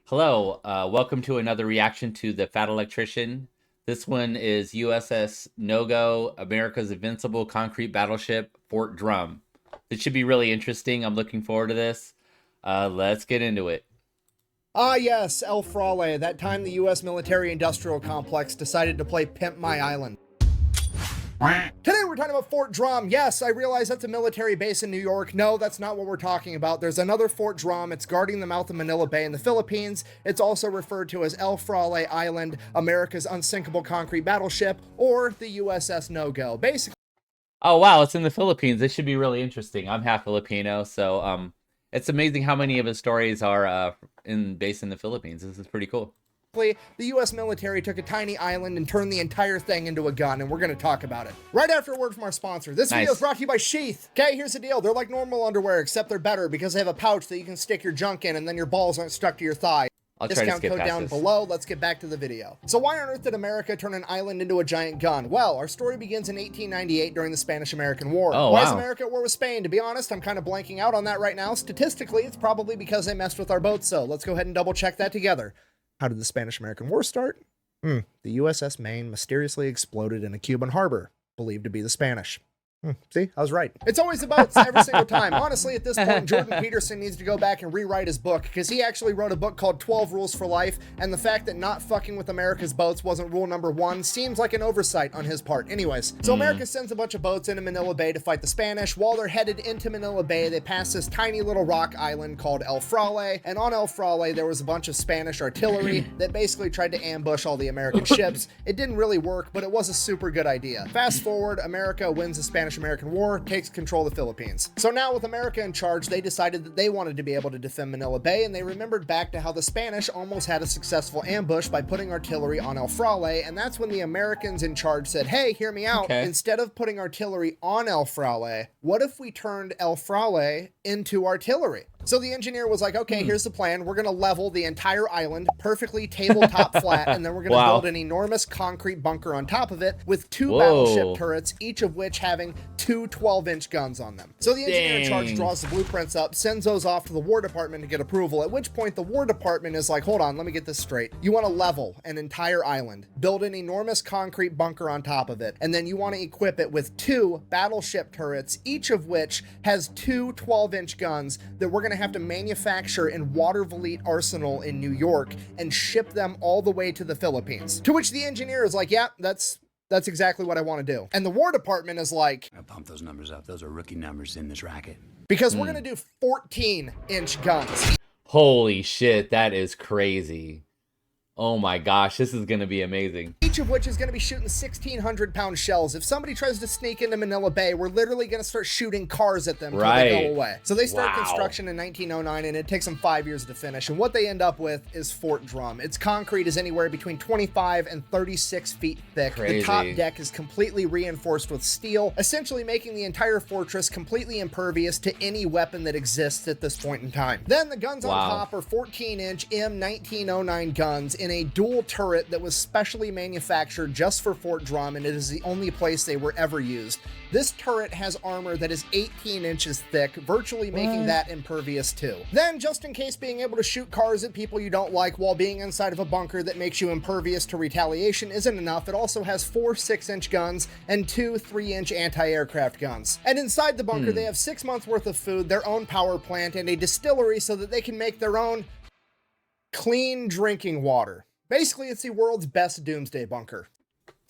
Hello, welcome to another reaction to The Fat Electrician. This one is USS No-Go, America's Invincible Concrete Battleship, Fort Drum. This should be really interesting. I'm looking forward to this. Let's get into it. Ah yes, El Frale, that time the US military-industrial complex decided to play Pimp My Island. Today we're talking about Fort Drum. Yes, I realize that's a military base in New York. No, that's not what we're talking about. There's another Fort Drum. It's guarding the mouth of Manila Bay in the Philippines. It's also referred to as El Frale Island, America's unsinkable concrete battleship, or the USS No-Go. Basically, Oh wow, it's in the Philippines. This should be really interesting. I'm half Filipino, so it's amazing how many of his stories are based in the Philippines. This is pretty cool. the US military took a tiny island and turned the entire thing into a gun, and we're going to talk about it right after a word from our sponsor. This video is brought to you by Sheath. Okay, here's the deal. They're like normal underwear, except they're better because they have a pouch that you can stick your junk in, and then your balls aren't stuck to your thigh. I'll try to Discount skip code past down this. below. Let's get back to the video. So why on earth did America turn an island into a giant gun? Well, our story begins in 1898 during the Spanish-American War. Oh, Why is wow. America at war with Spain? To be honest, I'm kind of blanking out on that right now. Statistically, it's probably because they messed with our boats, so let's go ahead and double check that together. How did the Spanish-American War start? The USS Maine mysteriously exploded in a Cuban harbor, believed to be the Spanish. See, I was right. It's always the boats every single time. Honestly, at this point, Jordan Peterson needs to go back and rewrite his book, because he actually wrote a book called 12 Rules for Life, and the fact that not fucking with America's boats wasn't rule number one seems like an oversight on his part. Anyways, so America sends a bunch of boats into Manila Bay to fight the Spanish. While they're headed into Manila Bay, they pass this tiny little rock island called El Frale, and on El Frale, there was a bunch of Spanish artillery that basically tried to ambush all the American ships. It didn't really work, but it was a super good idea. Fast forward, America wins the Spanish-American War, takes control of the Philippines. So now with America in charge, they decided that they wanted to be able to defend Manila Bay, and they remembered back to how the Spanish almost had a successful ambush by putting artillery on El Frale, and that's when the Americans in charge said, hey, hear me out. Okay. Instead of putting artillery on El Frale, what if we turned El Frale into artillery? So the engineer was like, okay, here's the plan. We're going to level the entire island perfectly tabletop flat, and then we're going to build an enormous concrete bunker on top of it with two battleship turrets, each of which having two 12-inch guns on them. So the engineer in charge draws the blueprints up, sends those off to the War Department to get approval, at which point the War Department is like, hold on, let me get this straight. You want to level an entire island, build an enormous concrete bunker on top of it, and then you want to equip it with two battleship turrets, each of which has two 12-inch guns that we're going to have to manufacture in Watervliet Arsenal in New York and ship them all the way to the Philippines. To which the engineer is like, yeah, that's exactly what I want to do. And the War Department is like, I pump those numbers up. Those are rookie numbers in this racket. because we're going to do 14-inch guns. Holy shit, that is crazy. Oh my gosh, this is gonna be amazing. Each of which is going to be shooting 1,600-pound shells. If somebody tries to sneak into Manila Bay, we're literally going to start shooting cars at them until they go away. So they start construction in 1909, and it takes them 5 years to finish. And what they end up with is Fort Drum. Its concrete is anywhere between 25 and 36 feet thick. Crazy. The top deck is completely reinforced with steel, essentially making the entire fortress completely impervious to any weapon that exists at this point in time. Then the guns on top are 14-inch M1909 guns in a dual turret that was specially manufactured just for Fort Drum, and it is the only place they were ever used. This turret has armor that is 18 inches thick, virtually making that impervious too. Then, just in case being able to shoot cars at people you don't like while being inside of a bunker that makes you impervious to retaliation isn't enough, it also has 4 6-inch guns and 2 3-inch anti-aircraft guns. And inside the bunker, they have 6 months worth of food, their own power plant, and a distillery so that they can make their own clean drinking water. Basically, it's the world's best doomsday bunker.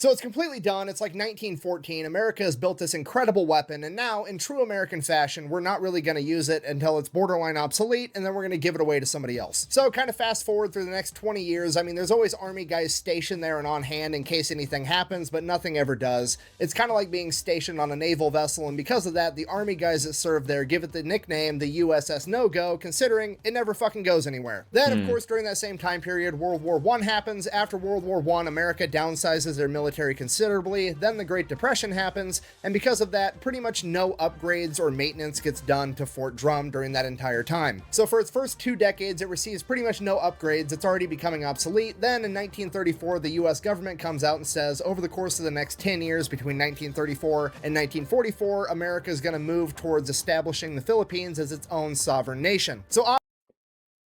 So it's completely done. It's like 1914. America has built this incredible weapon, and now, in true American fashion, we're not really going to use it until it's borderline obsolete, and then we're going to give it away to somebody else. So kind of fast forward through the next 20 years. I mean, there's always Army guys stationed there and on hand in case anything happens, but nothing ever does. It's kind of like being stationed on a naval vessel, and because of that, the Army guys that serve there give it the nickname the USS No-Go, considering it never fucking goes anywhere. Then, of course, during that same time period, World War I happens. After World War I, America downsizes their military considerably. Then the Great Depression happens, and because of that, pretty much no upgrades or maintenance gets done to Fort Drum during that entire time. So for its first 2 decades, it receives pretty much no upgrades. It's already becoming obsolete. Then in 1934, the US government comes out and says, over the course of the next 10 years, between 1934 and 1944, America is going to move towards establishing the Philippines as its own sovereign nation. So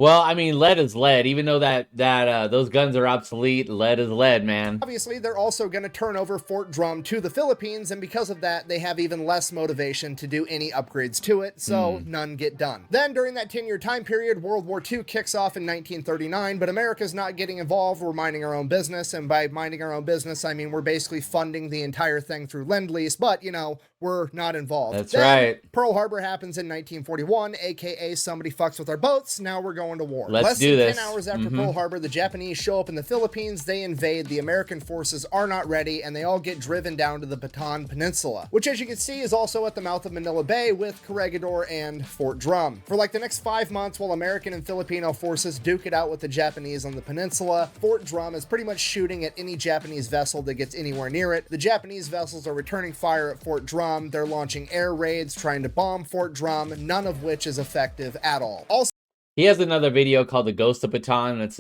Well, I mean, lead is lead. Even though those guns are obsolete, lead is lead, man. Obviously, they're also going to turn over Fort Drum to the Philippines, and because of that, they have even less motivation to do any upgrades to it, so none get done. Then, during that 10-year time period, World War II kicks off in 1939, but America's not getting involved. We're minding our own business, and by minding our own business, I mean we're basically funding the entire thing through Lend-Lease, but, you know, we're not involved. That's right. Pearl Harbor happens in 1941, aka somebody fucks with our boats, now we're going to war. Let's do this. 10 hours after Pearl Harbor, the Japanese show up in the Philippines, they invade, the American forces are not ready, and they all get driven down to the Bataan Peninsula, which as you can see is also at the mouth of Manila Bay with Corregidor and Fort Drum. For like the next 5 months, while American and Filipino forces duke it out with the Japanese on the peninsula, Fort Drum is pretty much shooting at any Japanese vessel that gets anywhere near it. The Japanese vessels are returning fire at Fort Drum, they're launching air raids, trying to bomb Fort Drum, none of which is effective at all. Also, he has another video called The Ghost of Bataan. It's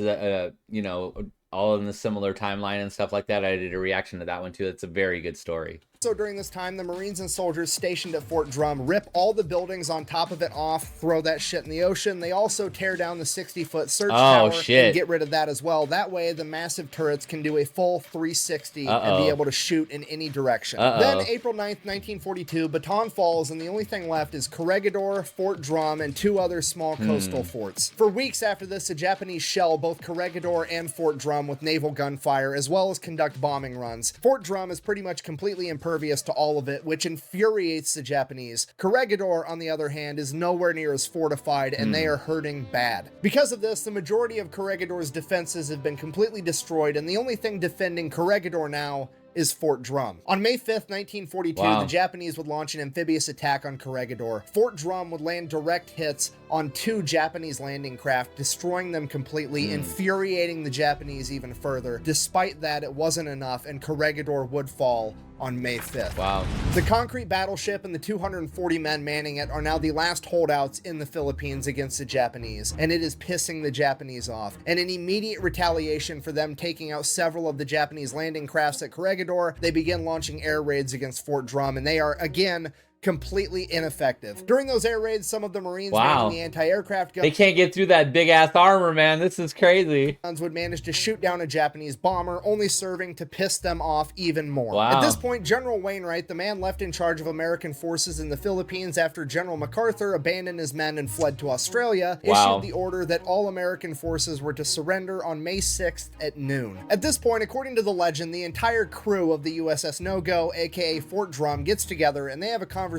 you know, all in the similar timeline and stuff like that. I did a reaction to that one too. It's a very good story. So during this time, the Marines and soldiers stationed at Fort Drum rip all the buildings on top of it off, throw that shit in the ocean. They also tear down the 60-foot search tower and get rid of that as well. That way, the massive turrets can do a full 360 and be able to shoot in any direction. Then, April 9th, 1942, Bataan falls, and the only thing left is Corregidor, Fort Drum, and 2 other small coastal forts. For weeks after this, the Japanese shell both Corregidor and Fort Drum with naval gunfire, as well as conduct bombing runs. Fort Drum is pretty much completely impervious to all of it, which infuriates the Japanese. Corregidor, on the other hand, is nowhere near as fortified, and they are hurting bad. Because of this, the majority of Corregidor's defenses have been completely destroyed, and the only thing defending Corregidor now is Fort Drum. On May 5th, 1942, the Japanese would launch an amphibious attack on Corregidor. Fort Drum would land direct hits on 2 Japanese landing craft, destroying them completely, infuriating the Japanese even further. Despite that, it wasn't enough, and Corregidor would fall on May 5th. Wow. The concrete battleship and the 240 men manning it are now the last holdouts in the Philippines against the Japanese, and it is pissing the Japanese off. And in immediate retaliation for them taking out several of the Japanese landing crafts at Corregidor, they begin launching air raids against Fort Drum, and they are, again, completely ineffective. During those air raids, some of the Marines manning the anti-aircraft guns, they can't get through that big-ass armor, man. This is crazy. Would manage to shoot down a Japanese bomber, only serving to piss them off even more. At this point, General Wainwright, the man left in charge of American forces in the Philippines after General MacArthur abandoned his men and fled to Australia, issued the order that all American forces were to surrender on May 6th at noon. At this point, according to the legend, the entire crew of the USS No-Go, aka Fort Drum, gets together and they have a conversation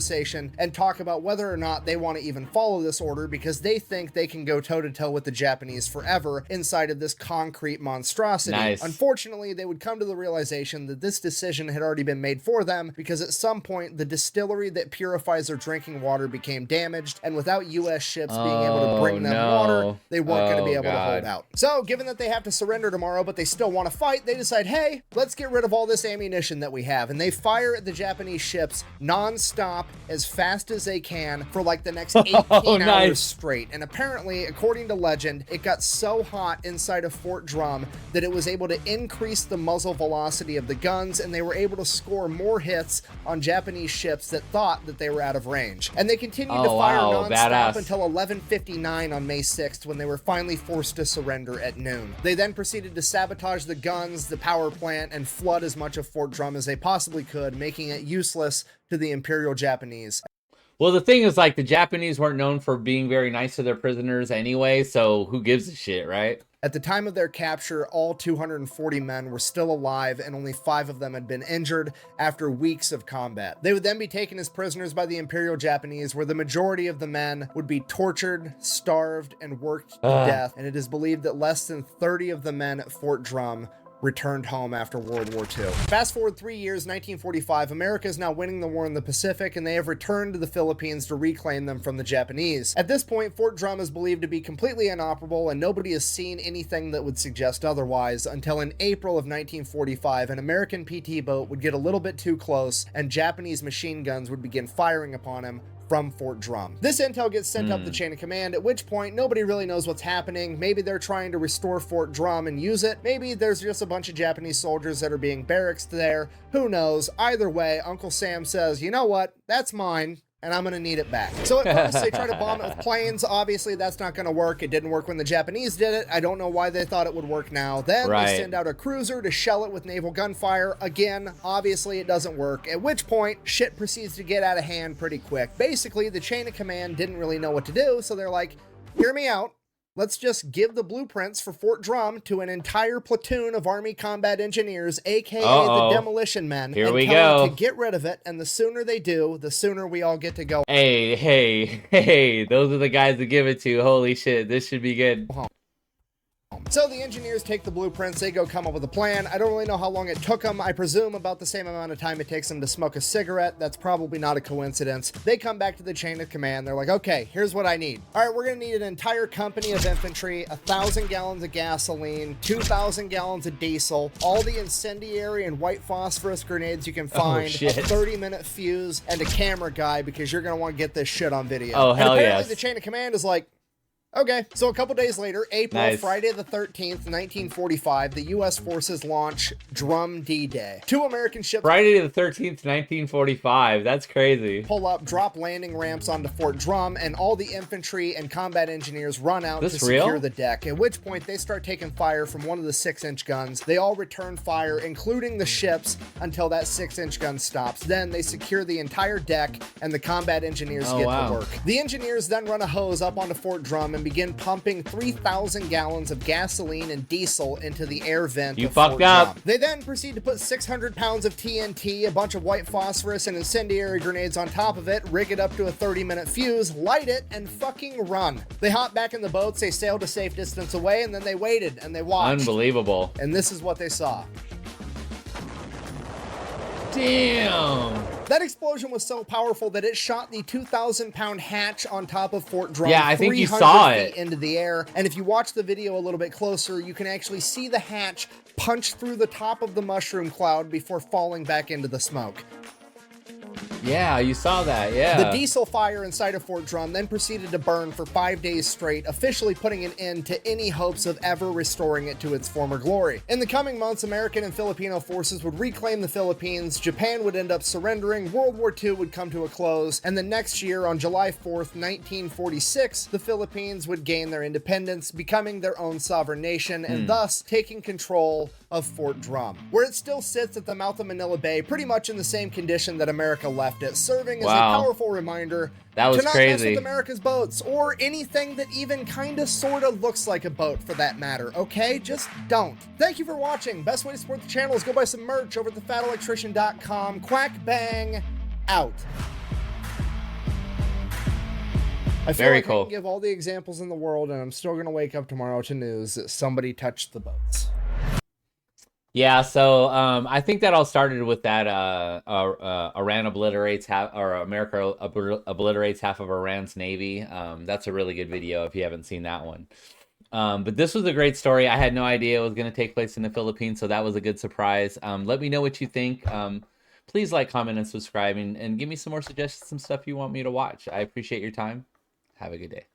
and talk about whether or not they want to even follow this order, because they think they can go toe-to-toe with the Japanese forever inside of this concrete monstrosity. Unfortunately, they would come to the realization that this decision had already been made for them, because at some point the distillery that purifies their drinking water became damaged, and without US ships being able to bring them water, they weren't going to be able to hold out. So given that they have to surrender tomorrow but they still want to fight, they decide, hey, let's get rid of all this ammunition that we have, and they fire at the Japanese ships non-stop as fast as they can for like the next 18 hours straight. And apparently, according to legend, it got so hot inside of Fort Drum that it was able to increase the muzzle velocity of the guns, and they were able to score more hits on Japanese ships that thought that they were out of range. And they continued to fire non-stop until 11:59 on May 6th, when they were finally forced to surrender at noon. They then proceeded to sabotage the guns, the power plant, and flood as much of Fort Drum as they possibly could, making it useless to the Imperial Japanese. Well, the thing is, like, the Japanese weren't known for being very nice to their prisoners anyway, so who gives a shit, right? At the time of their capture, all 240 men were still alive, and only 5 of them had been injured after weeks of combat. They would then be taken as prisoners by the Imperial Japanese, where the majority of the men would be tortured, starved, and worked to death, and it is believed that less than 30 of the men at Fort Drum returned home after World War II. Fast forward 3 years, 1945, America is now winning the war in the Pacific, and they have returned to the Philippines to reclaim them from the Japanese. At this point, Fort Drum is believed to be completely inoperable, and nobody has seen anything that would suggest otherwise, until in April of 1945, an American PT boat would get a little bit too close, and Japanese machine guns would begin firing upon him from Fort Drum. This intel gets sent up the chain of command, at which point nobody really knows what's happening. Maybe they're trying to restore Fort Drum and use it. Maybe there's just a bunch of Japanese soldiers that are being barracked there. Who knows? Either way, Uncle Sam says, you know what? That's mine. and I'm gonna need it back. So at first they try to bomb it with planes. Obviously that's not gonna work. It didn't work when the Japanese did it. I don't know why they thought it would work now. Then they send out a cruiser to shell it with naval gunfire. Again, obviously it doesn't work, at which point shit proceeds to get out of hand pretty quick. Basically, the chain of command didn't really know what to do, so they're like, hear me out. Let's just give the blueprints for Fort Drum to an entire platoon of Army combat engineers, aka the demolition men, Here and we tell go them to get rid of it, and the sooner they do, the sooner we all get to go. Hey, those are the guys to give it to. Holy shit, this should be good. So the engineers take the blueprints, they go come up with a plan. I don't really know how long it took them. I presume about the same amount of time it takes them to smoke a cigarette. That's probably not a coincidence. They come back to the chain of command. They're like, okay, here's what I need. All right, we're gonna need an entire company of infantry, 1,000 gallons of gasoline, 2,000 gallons of diesel, all the incendiary and white phosphorus grenades you can find, a 30-minute fuse, and a camera guy, because you're gonna want to get this shit on video. Oh, hell yes. Apparently the chain of command is like, okay, so a couple days later, Friday the 13th, 1945, the U.S. forces launch Drum D-Day. 2 American ships... Friday the 13th, 1945. That's crazy. ...pull up, drop landing ramps onto Fort Drum, and all the infantry and combat engineers run out to secure the deck, at which point they start taking fire from one of the 6-inch guns. They all return fire, including the ships, until that 6-inch gun stops. Then they secure the entire deck, and the combat engineers get to work. The engineers then run a hose up onto Fort Drum and begin pumping 3,000 gallons of gasoline and diesel into the air vent of Fort Drum. They then proceed to put 600 pounds of TNT, a bunch of white phosphorus, and incendiary grenades on top of it, rig it up to a 30-minute fuse, light it, and fucking run. They hop back in the boats, they sailed a safe distance away, and then they waited, and they watched. Unbelievable. And this is what they saw. Damn. That explosion was so powerful that it shot the 2,000-pound hatch on top of Fort Drum. Yeah, I think you saw it into the air. And if you watch the video a little bit closer, you can actually see the hatch punch through the top of the mushroom cloud before falling back into the smoke. Yeah, you saw that, yeah. The diesel fire inside of Fort Drum then proceeded to burn for 5 days straight, officially putting an end to any hopes of ever restoring it to its former glory. In the coming months, American and Filipino forces would reclaim the Philippines, Japan would end up surrendering, World War II would come to a close, and the next year, on July 4th, 1946, the Philippines would gain their independence, becoming their own sovereign nation, and thus taking control of Fort Drum, where it still sits at the mouth of Manila Bay, pretty much in the same condition that America left it, serving as a powerful reminder to not mess with America's boats, or anything that even kinda sorta looks like a boat for that matter, okay? Just don't. Thank you for watching. Best way to support the channel is go buy some merch over at thefatelectrician.com. Quack bang out. I feel like I can give all the examples in the world, and I'm still gonna wake up tomorrow to news that somebody touched the boats. Yeah, so I think that all started with that Iran obliterates half, or America obliterates half of Iran's navy. That's a really good video if you haven't seen that one. But this was a great story. I had no idea it was going to take place in the Philippines, so that was a good surprise. Let me know what you think. Please like, comment, and subscribe, and give me some more suggestions, some stuff you want me to watch. I appreciate your time. Have a good day.